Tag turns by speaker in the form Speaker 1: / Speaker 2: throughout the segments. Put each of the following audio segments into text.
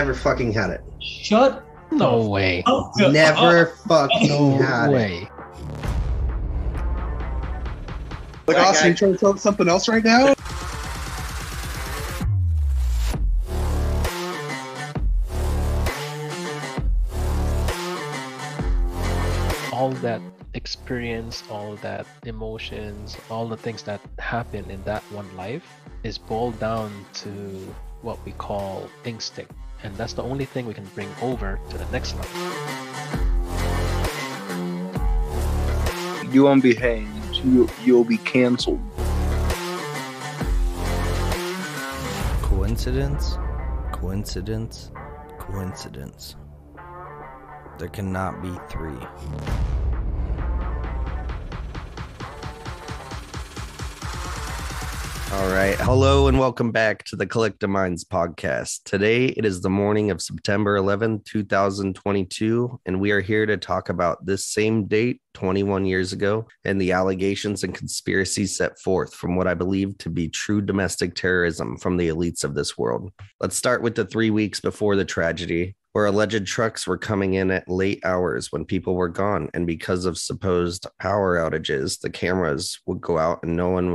Speaker 1: Never fucking had it.
Speaker 2: Shut
Speaker 3: No way.
Speaker 1: Never fucking
Speaker 3: No
Speaker 1: had it.
Speaker 3: way.
Speaker 4: Like, Austin, you trying to tell us something else right now?
Speaker 3: All that experience, all that emotions, all the things that happen in that one life is boiled down to what we call instinct. And that's the only thing we can bring over to the next life.
Speaker 5: You won't be hanged. You'll be canceled.
Speaker 6: Coincidence? Coincidence? Coincidence. There cannot be three. All right. Hello and welcome back to the Collective Minds podcast. Today, it is the morning of September 11th, 2022, and we are here to talk about this same date 21 years ago and the allegations and conspiracies set forth from what I believe to be true domestic terrorism from the elites of this world. Let's start with the 3 weeks before the tragedy, where alleged trucks were coming in at late hours when people were gone. And because of supposed power outages, the cameras would go out and no one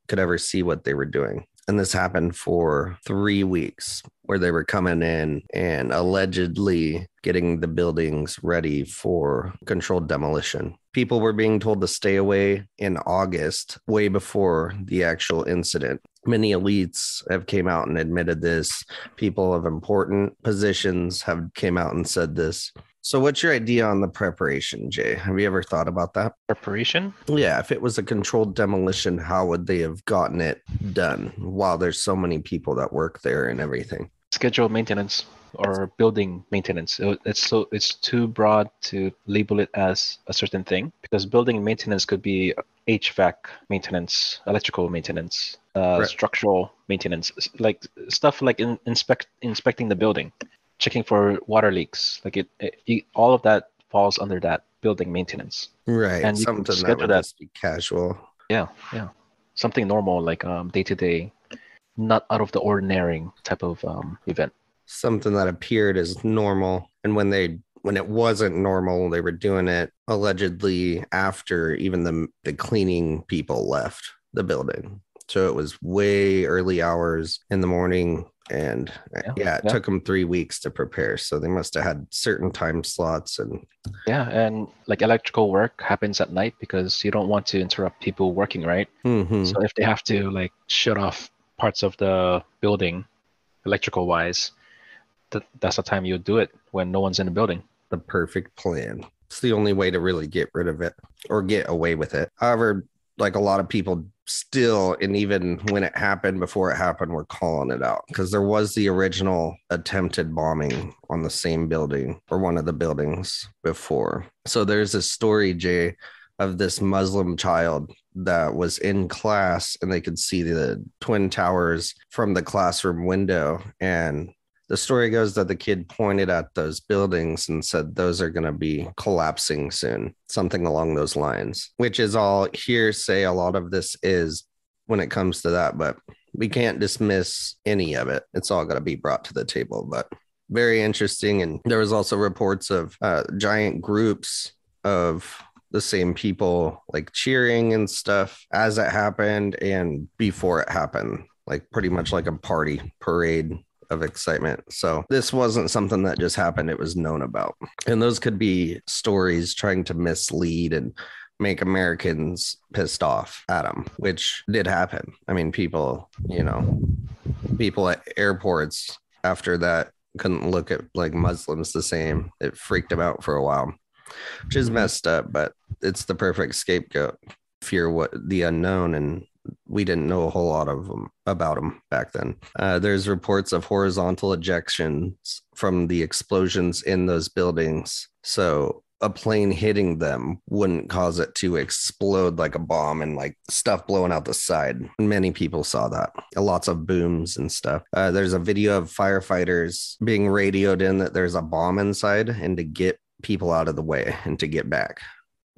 Speaker 6: could ever see what they were doing. And this happened for 3 weeks, where they were coming in and allegedly getting the buildings ready for controlled demolition. People were being told to stay away in August, way before the actual incident. Many elites have came out and admitted this. People of important positions have came out and said this. So what's your idea on the preparation, Jay? Have you ever thought about that?
Speaker 3: Preparation?
Speaker 6: Yeah, if it was a controlled demolition, how would they have gotten it done while there's so many people that work there and everything?
Speaker 3: Scheduled maintenance or building maintenance. It's too broad to label it as a certain thing, because building maintenance could be HVAC maintenance, electrical maintenance,
Speaker 6: Right.
Speaker 3: structural maintenance, like stuff like inspecting the building, checking for water leaks. Like all of that falls under that building maintenance.
Speaker 6: Right,
Speaker 3: And you can
Speaker 6: something that
Speaker 3: schedule
Speaker 6: would
Speaker 3: that.
Speaker 6: just be casual.
Speaker 3: Yeah. Something normal, like day to day, not out of the ordinary type of event.
Speaker 6: Something that appeared as normal, and when it wasn't normal, they were doing it allegedly after even the cleaning people left the building. So it was way early hours in the morning, and it took them 3 weeks to prepare. So they must have had certain time slots. And
Speaker 3: like electrical work happens at night because you don't want to interrupt people working, right? So if they have to like shut off parts of the building electrical wise, that's the time you would do it, when no one's in the building.
Speaker 6: The perfect plan. It's the only way to really get rid of it or get away with it. However, like a lot of people still, and even when it happened, before it happened, were calling it out, because there was the original attempted bombing on the same building or one of the buildings before. So there's a story, Jay, of this Muslim child that was in class and they could see the Twin Towers from the classroom window. And the story goes that the kid pointed at those buildings and said, those are going to be collapsing soon, something along those lines, which is all hearsay. A lot of this is when it comes to that, but we can't dismiss any of it. It's all going to be brought to the table, but very interesting. And there was also reports of giant groups of the same people like cheering and stuff as it happened and before it happened, like pretty much like a parade of excitement. So this wasn't something that just happened. It was known about. And those could be stories trying to mislead and make Americans pissed off at them, which did happen. I mean, people at airports after that couldn't look at like Muslims the same. It freaked them out for a while, which is messed up, but it's the perfect scapegoat. Fear what the unknown, and we didn't know a whole lot about them back then. There's reports of horizontal ejections from the explosions in those buildings. So a plane hitting them wouldn't cause it to explode like a bomb and like stuff blowing out the side. Many people saw that. Lots of booms and stuff. There's a video of firefighters being radioed in that there's a bomb inside and to get people out of the way and to get back.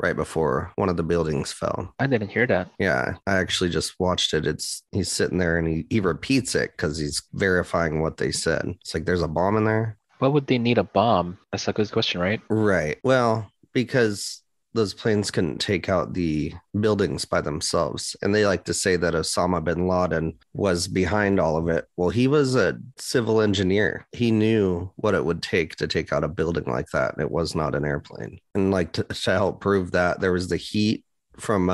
Speaker 6: right before one of the buildings fell.
Speaker 3: I didn't hear that.
Speaker 6: Yeah, I actually just watched it. He's sitting there and he repeats it because he's verifying what they said. It's like, there's a bomb in there.
Speaker 3: Why would they need a bomb? That's a good question, right?
Speaker 6: Right. Well, because those planes couldn't take out the buildings by themselves. And they like to say that Osama bin Laden was behind all of it. Well, he was a civil engineer. He knew what it would take to take out a building like that. And it was not an airplane. And like to help prove that, there was the heat from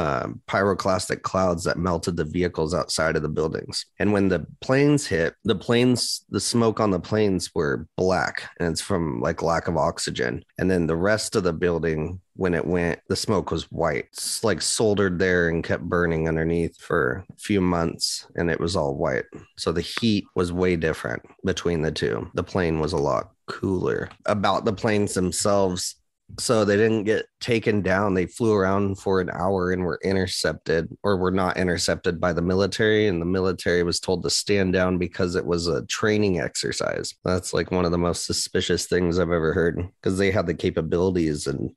Speaker 6: pyroclastic clouds that melted the vehicles outside of the buildings. And when the planes hit, the smoke on the planes were black, and it's from like lack of oxygen. And then the rest of the building, when it went, the smoke was white. It's like soldered there and kept burning underneath for a few months, and it was all white. So the heat was way different between the two. The plane was a lot cooler. About the planes themselves, so they didn't get taken down. They flew around for an hour and were intercepted, or were not intercepted, by the military. And the military was told to stand down because it was a training exercise. That's like one of the most suspicious things I've ever heard, because they had the capabilities and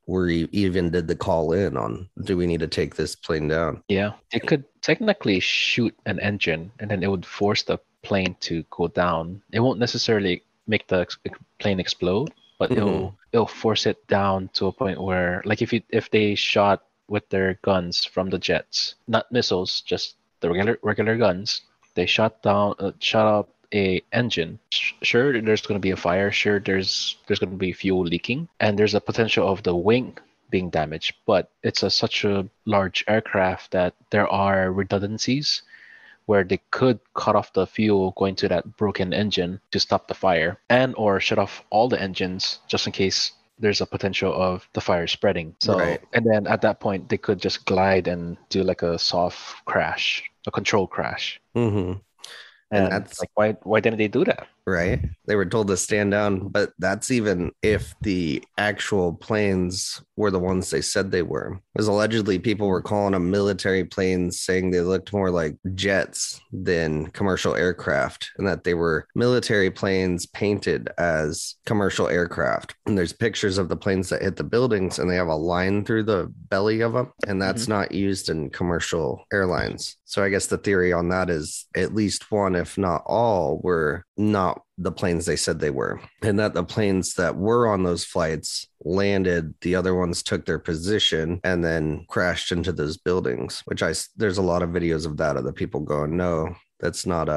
Speaker 6: even did the call in on, do we need to take this plane down?
Speaker 3: Yeah, they could technically shoot an engine and then it would force the plane to go down. It won't necessarily make the plane explode, but it'll force it down to a point where, like, if they shot with their guns from the jets, not missiles, just the regular guns, they shot up a engine. Sure, there's going to be a fire. Sure, there's going to be fuel leaking, and there's a potential of the wing being damaged. But it's such a large aircraft that there are redundancies where they could cut off the fuel going to that broken engine to stop the fire, and or shut off all the engines just in case there's a potential of the fire spreading. So, right. And then at that point, they could just glide and do like a soft crash, a controlled crash.
Speaker 6: Mm-hmm.
Speaker 3: And that's like, why didn't they do that?
Speaker 6: Right. They were told to stand down, but that's even if the actual planes were the ones they said they were. Because allegedly people were calling them military planes, saying they looked more like jets than commercial aircraft, and that they were military planes painted as commercial aircraft. And there's pictures of the planes that hit the buildings, and they have a line through the belly of them, and that's not used in commercial airlines. So I guess the theory on that is at least one, if not all, were not the planes they said they were, and that the planes that were on those flights landed, the other ones took their position and then crashed into those buildings, which there's a lot of videos of that, of the people going, no, that's not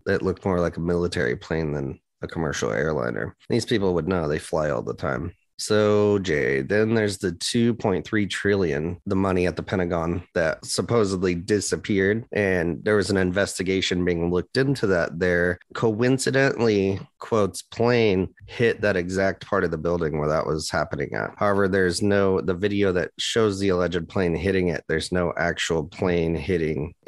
Speaker 6: it looked more like a military plane than a commercial airliner. These people would know, they fly all the time. So, Jay, then there's the 2.3 trillion, the money at the Pentagon that supposedly disappeared. And there was an investigation being looked into that there. Coincidentally, quotes, plane hit that exact part of the building where that was happening at. However, the video that shows the alleged plane hitting it, there's no actual plane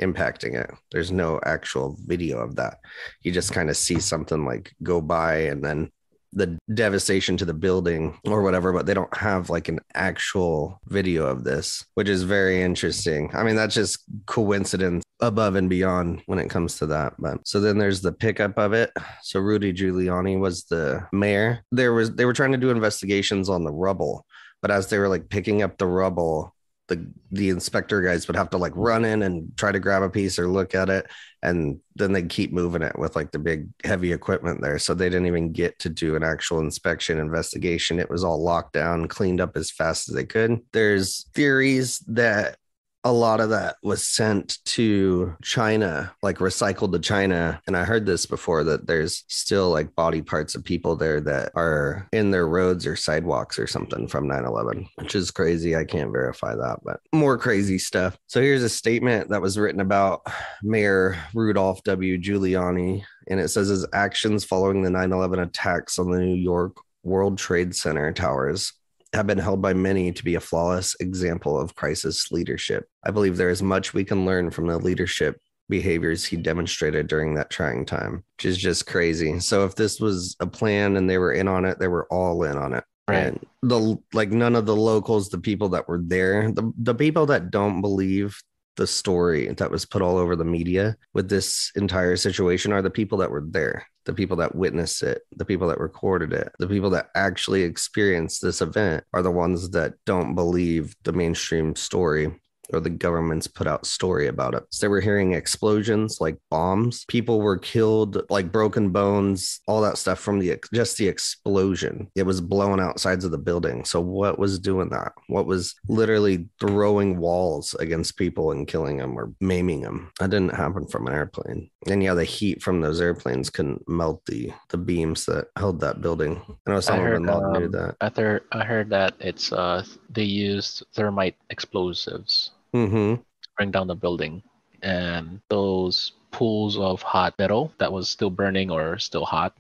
Speaker 6: impacting it. There's no actual video of that. You just kind of see something like go by and then the devastation to the building or whatever, but they don't have like an actual video of this, which is very interesting. I mean, that's just coincidence above and beyond when it comes to that. But so then there's the pickup of it. So Rudy Giuliani was the mayor. They were trying to do investigations on the rubble, but as they were like picking up the rubble, the inspector guys would have to like run in and try to grab a piece or look at it, and then they'd keep moving it with like the big heavy equipment there. So they didn't even get to do an actual inspection investigation. It was all locked down, cleaned up as fast as they could. There's theories that a lot of that was sent to China, like recycled to China. And I heard this before, that there's still like body parts of people there that are in their roads or sidewalks or something from 9/11, which is crazy. I can't verify that, but more crazy stuff. So here's a statement that was written about Mayor Rudolph W. Giuliani. And it says his actions following the 9/11 attacks on the New York World Trade Center towers have been held by many to be a flawless example of crisis leadership. I believe there is much we can learn from the leadership behaviors he demonstrated during that trying time, which is just crazy. So if this was a plan and they were in on it, they were all in on it. Right. And none of the locals, the people that were there, the people that don't believe the story that was put all over the media with this entire situation are the people that were there. the people that witnessed it, the people that recorded it, the people that actually experienced this event are the ones that don't believe the mainstream story or the government's put out story about it. So they were hearing explosions like bombs. People were killed, like broken bones, all that stuff from just the explosion. It was blowing out sides of the building. So what was doing that? What was literally throwing walls against people and killing them or maiming them? That didn't happen from an airplane. And yeah, the heat from those airplanes couldn't melt the beams that held that building. I know Osama bin Laden knew that.
Speaker 3: I heard that it's they used thermite explosives
Speaker 6: Mm-hmm.
Speaker 3: to bring down the building, and those pools of hot metal that was still burning or still hot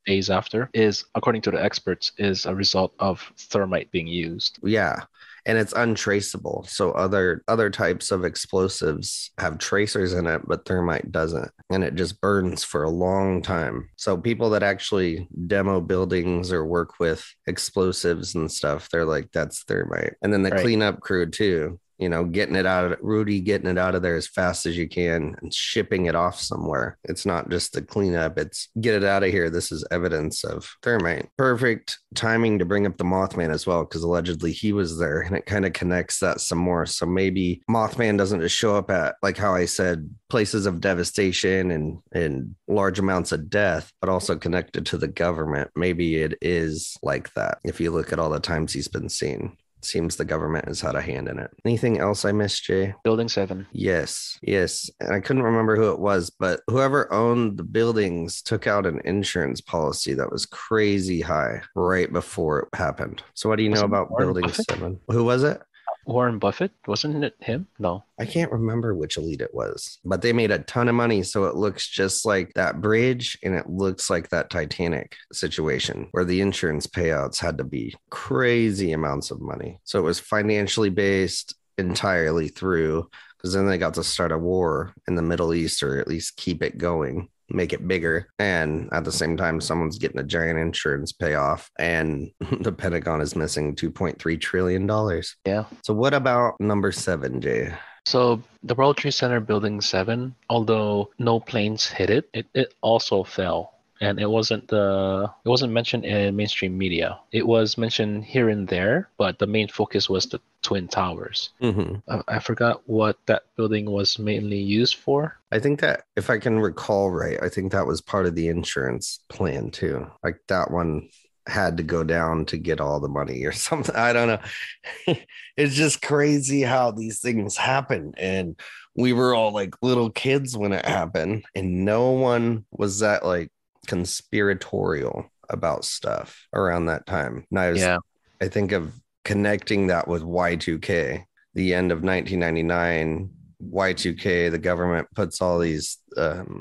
Speaker 3: days after is, according to the experts, is a result of thermite being used.
Speaker 6: Yeah. And it's untraceable. So other types of explosives have tracers in it, but thermite doesn't. And it just burns for a long time. So people that actually demo buildings or work with explosives and stuff, they're like, that's thermite. And then the cleanup crew too. You know, getting it out of there as fast as you can and shipping it off somewhere. It's not just the cleanup, it's get it out of here. This is evidence of thermite. Perfect timing to bring up the Mothman as well, because allegedly he was there, and it kind of connects that some more. So maybe Mothman doesn't just show up at, like how I said, places of devastation and large amounts of death, but also connected to the government. Maybe it is like that if you look at all the times he's been seen. Seems the government has had a hand in it. Anything else I missed, Jay?
Speaker 3: Building 7.
Speaker 6: Yes. And I couldn't remember who it was, but whoever owned the buildings took out an insurance policy that was crazy high right before it happened. So what do you know about Building 7? Who was it?
Speaker 3: Warren Buffett? Wasn't it him? No.
Speaker 6: I can't remember which elite it was, but they made a ton of money. So it looks just like that bridge, and it looks like that Titanic situation where the insurance payouts had to be crazy amounts of money. So it was financially based entirely through, because then they got to start a war in the Middle East, or at least keep it going, make it bigger. And at the same time, someone's getting a giant insurance payoff, and the Pentagon is missing $2.3 trillion.
Speaker 3: Yeah.
Speaker 6: So what about number 7, Jay?
Speaker 3: So the World Trade Center Building 7, although no planes hit it, it also fell. And it wasn't mentioned in mainstream media. It was mentioned here and there, but the main focus was the Twin Towers. I forgot what that building was mainly used for.
Speaker 6: I think that, if I can recall right, I think that was part of the insurance plan too. Like that one had to go down to get all the money or something. I don't know. It's just crazy how these things happen. And we were all like little kids when it happened, and no one was that like conspiratorial about stuff around that time. And I think of connecting that with Y2K, the end of 1999. Y2K, the government puts all these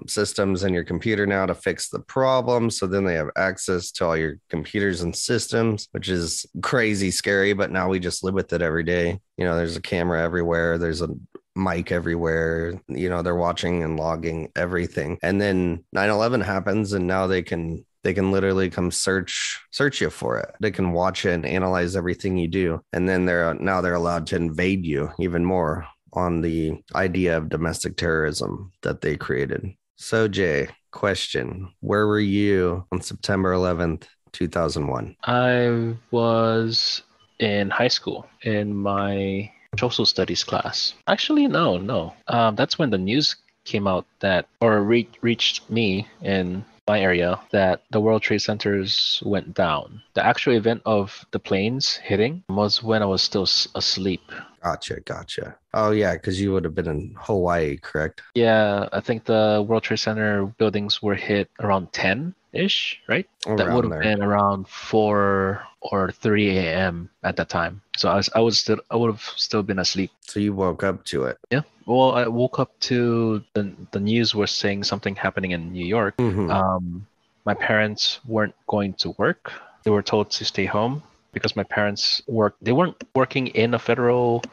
Speaker 6: systems in your computer now to fix the problem. So then they have access to all your computers and systems, which is crazy scary. But now we just live with it every day. You know, there's a camera everywhere. There's a mic everywhere. You know, they're watching and logging everything. And then 9/11 happens, and now they can literally come search you for it. They can watch it and analyze everything you do. And then they're allowed to invade you even more on the idea of domestic terrorism that they created. So Jay, question, where were you on September 11th, 2001?
Speaker 3: I was in high school in my social studies class. Actually, no. That's when the news came out that, or reached me in my area, that the World Trade Centers went down. The actual event of the planes hitting was when I was still asleep.
Speaker 6: Gotcha. Oh, yeah, because you would have been in Hawaii, correct?
Speaker 3: Yeah, I think the World Trade Center buildings were hit around 10-ish, right? That would have been around 4 or 3 a.m. at that time. So I would have still been asleep.
Speaker 6: So you woke up to it?
Speaker 3: Yeah. Well, I woke up to the news was saying something happening in New York. My parents weren't going to work. They were told to stay home because my parents they weren't working in a federal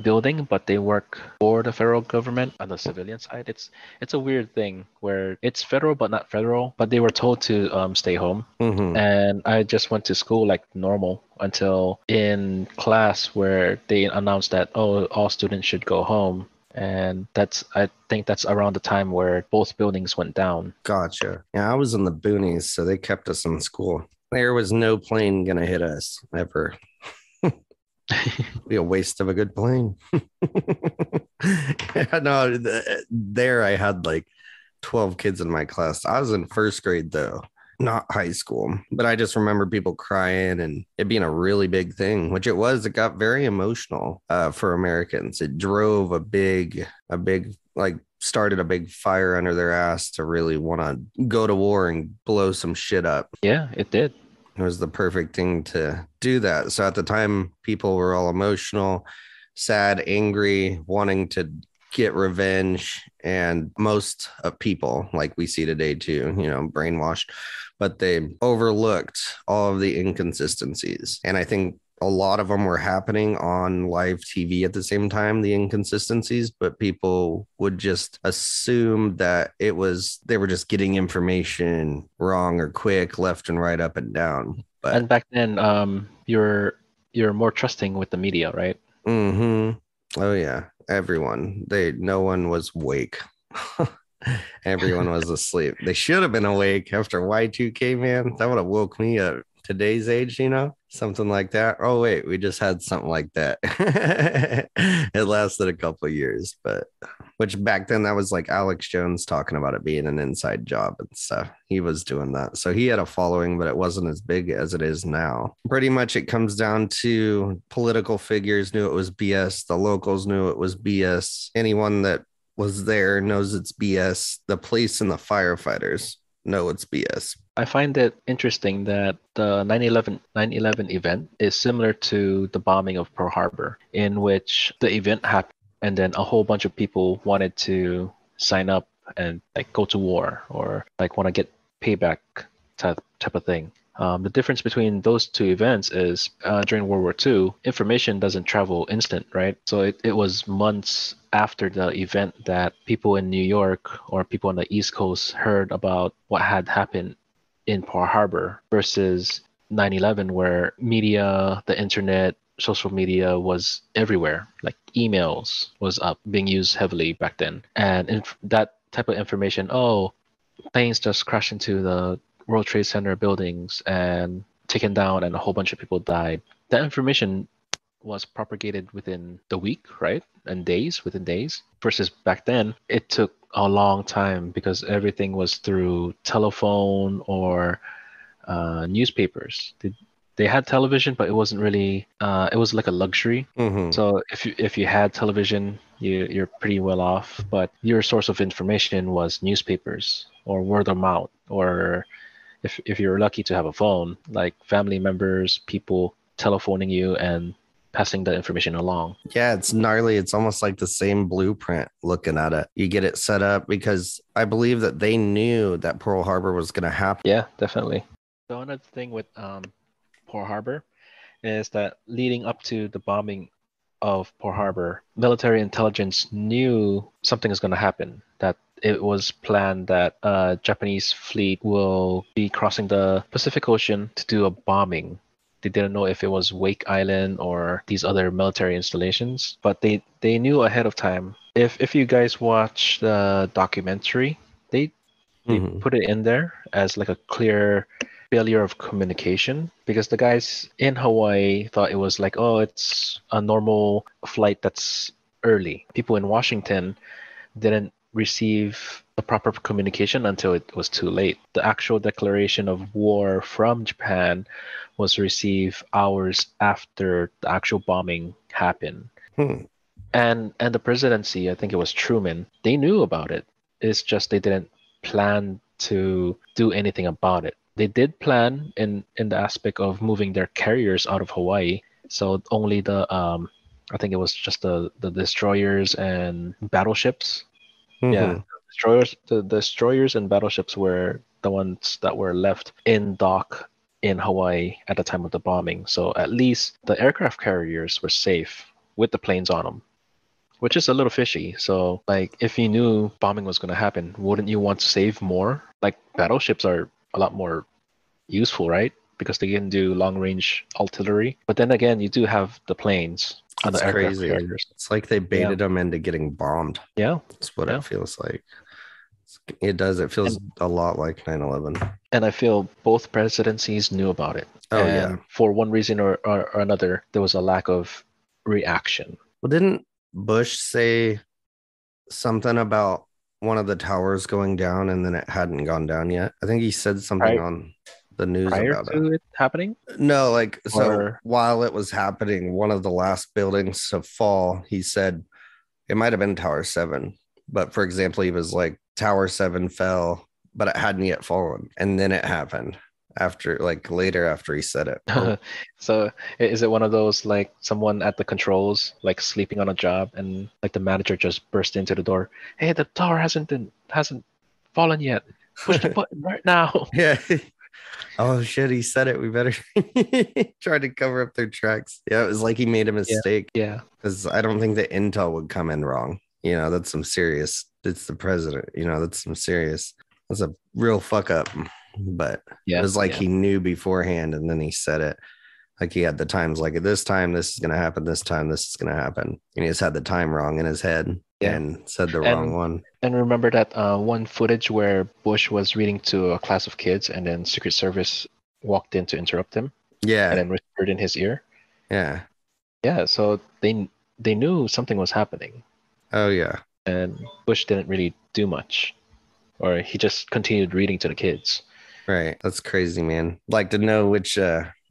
Speaker 3: building, but they work for the federal government on the civilian side. It's a weird thing where it's federal but not federal, but they were told to stay home. And I just went to school like normal until in class where they announced that all students should go home. And I think that's around the time where both buildings went down.
Speaker 6: Gotcha. Yeah, I was in the boonies, so they kept us in school. There was no plane gonna hit us ever. Be a waste of a good plane. No, there I had like 12 kids in my class. I was in first grade though, not high school, but I just remember people crying and it being a really big thing, which it was. It got very emotional for Americans. It drove a big, like started a big fire under their ass to really want to go to war and blow some shit up.
Speaker 3: Yeah, it did.
Speaker 6: It was the perfect thing to do that. So at the time, people were all emotional, sad, angry, wanting to get revenge. And most of people, like we see today too, brainwashed, but they overlooked all of the inconsistencies. And I think a lot of them were happening on live TV at the same time, the inconsistencies, but people would just assume that they were just getting information wrong or quick, left and right, up and down. But
Speaker 3: and back then, you're more trusting with the media, right?
Speaker 6: Oh yeah, everyone. No one was awake. Everyone was asleep. They should have been awake after Y2K, man. That would have woke me up. Today's age, something like that. Oh wait, we just had something like that. It lasted a couple of years, but which back then that was like Alex Jones talking about it being an inside job and stuff. He was doing that. So he had a following, but it wasn't as big as it is now. Pretty much it comes down to political figures knew it was BS. The locals knew it was BS. Anyone that was there knows it's BS. The police and the firefighters know it's BS.
Speaker 3: I find it interesting that the 9/11 event is similar to the bombing of Pearl Harbor, in which the event happened and then a whole bunch of people wanted to sign up and like go to war or like want to get payback type of thing. The difference between those two events is during World War II, information doesn't travel instant, right? So it was months after the event that people in New York or people on the East Coast heard about what had happened in Pearl Harbor versus 9/11, where media, the internet, social media was everywhere. Like emails was up, being used heavily back then. And that type of information, planes just crashed into the World Trade Center buildings and taken down and a whole bunch of people died. That information was propagated within the week, right? And within days. Versus back then, it took a long time because everything was through telephone or newspapers. They had television, but it wasn't really. It was like a luxury.
Speaker 6: Mm-hmm.
Speaker 3: So if you had television, you're pretty well off. But your source of information was newspapers or word of mouth, or if you're lucky to have a phone, like family members, people telephoning you and passing the information along.
Speaker 6: Yeah, it's gnarly. It's almost like the same blueprint looking at it. You get it set up because I believe that they knew that Pearl Harbor was going to happen.
Speaker 3: Yeah, definitely. So another thing with Pearl Harbor is that leading up to the bombing of Pearl Harbor, military intelligence knew something is going to happen, that it was planned that a Japanese fleet will be crossing the Pacific Ocean to do a bombing. They didn't know if it was Wake Island or these other military installations, but they knew ahead of time. If you guys watch the documentary, they put it in there as like a clear failure of communication, because the guys in Hawaii thought it was like, it's a normal flight that's early. People in Washington didn't receive the proper communication until it was too late. The actual declaration of war from Japan was received hours after the actual bombing happened. And the presidency, I think it was Truman, they knew about it. It's just they didn't plan to do anything about it. They did plan in the aspect of moving their carriers out of Hawaii. So only I think it was just the destroyers and battleships. Yeah, the destroyers and battleships were the ones that were left in dock in Hawaii at the time of the bombing. So at least the aircraft carriers were safe with the planes on them, which is a little fishy. So like if you knew bombing was going to happen, wouldn't you want to save more? Like battleships are a lot more useful, right? because they can do long range artillery. But then again, you do have the planes on
Speaker 6: It's
Speaker 3: the aircraft
Speaker 6: crazy.
Speaker 3: carriers.
Speaker 6: It's like they baited them into getting bombed.
Speaker 3: Yeah.
Speaker 6: That's what
Speaker 3: Yeah.
Speaker 6: it feels like. It does. It feels a lot like 9/11.
Speaker 3: And I feel both presidencies knew about it.
Speaker 6: Oh,
Speaker 3: and
Speaker 6: yeah.
Speaker 3: For one reason or another, there was a lack of reaction.
Speaker 6: Well, didn't Bush say something about one of the towers going down and then it hadn't gone down yet? I think he said something on the news
Speaker 3: Prior
Speaker 6: about
Speaker 3: to it happening?
Speaker 6: No, like, so
Speaker 3: Or-
Speaker 6: while it was happening, one of the last buildings to fall, he said it might have been Tower 7. But for example, he was like, Tower 7 fell, but it hadn't yet fallen. And then it happened later after he said it.
Speaker 3: So is it one of those like someone at the controls like sleeping on a job and like the manager just burst into the door? Hey, the tower hasn't fallen yet. Push the button right now.
Speaker 6: Yeah. Oh shit, he said it. We better try to cover up their tracks. Yeah, it was like he made a mistake.
Speaker 3: Yeah.
Speaker 6: Because I don't think the intel would come in wrong. That's some serious. It's the president. That's a real fuck up. But it was like he knew beforehand and then he said it. Like he had the times like at this time, this is going to happen. This time, this is going to happen. And he just had the time wrong in his head and said the wrong one.
Speaker 3: And remember that one footage where Bush was reading to a class of kids and then Secret Service walked in to interrupt him?
Speaker 6: Yeah.
Speaker 3: And then whispered in his ear?
Speaker 6: Yeah.
Speaker 3: Yeah, so they knew something was happening.
Speaker 6: Oh, yeah.
Speaker 3: And Bush didn't really do much. Or he just continued reading to the kids.
Speaker 6: Right. That's crazy, man. Like to know which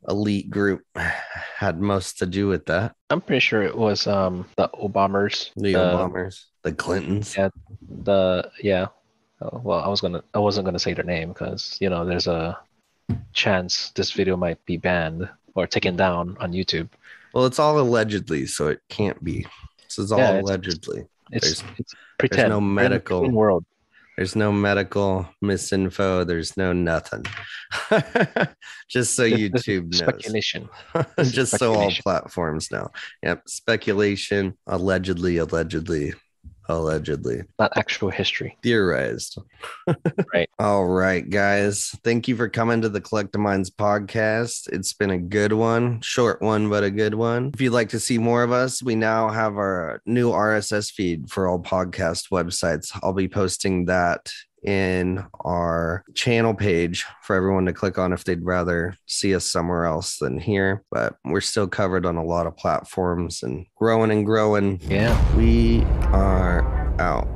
Speaker 6: elite group had most to do with that.
Speaker 3: I'm pretty sure it was the Obamas.
Speaker 6: The Obamas. The Clintons.
Speaker 3: Yeah. Well, I wasn't gonna say their name because there's a chance this video might be banned or taken down on YouTube.
Speaker 6: Well, it's all allegedly, so it can't be. This is all allegedly.
Speaker 3: It's
Speaker 6: There's
Speaker 3: pretend.
Speaker 6: no medical
Speaker 3: world.
Speaker 6: There's no medical misinfo. There's no nothing. Just so YouTube knows.
Speaker 3: Speculation.
Speaker 6: Just so all platforms know. Yep. Speculation. Allegedly.
Speaker 3: Not actual history.
Speaker 6: Theorized.
Speaker 3: Right.
Speaker 6: All right, guys. Thank you for coming to the Collective Minds podcast. It's been a good one. Short one, but a good one. If you'd like to see more of us, we now have our new RSS feed for all podcast websites. I'll be posting that in our channel page for everyone to click on if they'd rather see us somewhere else than here. But we're still covered on a lot of platforms and growing.
Speaker 3: Yeah.
Speaker 6: We are out.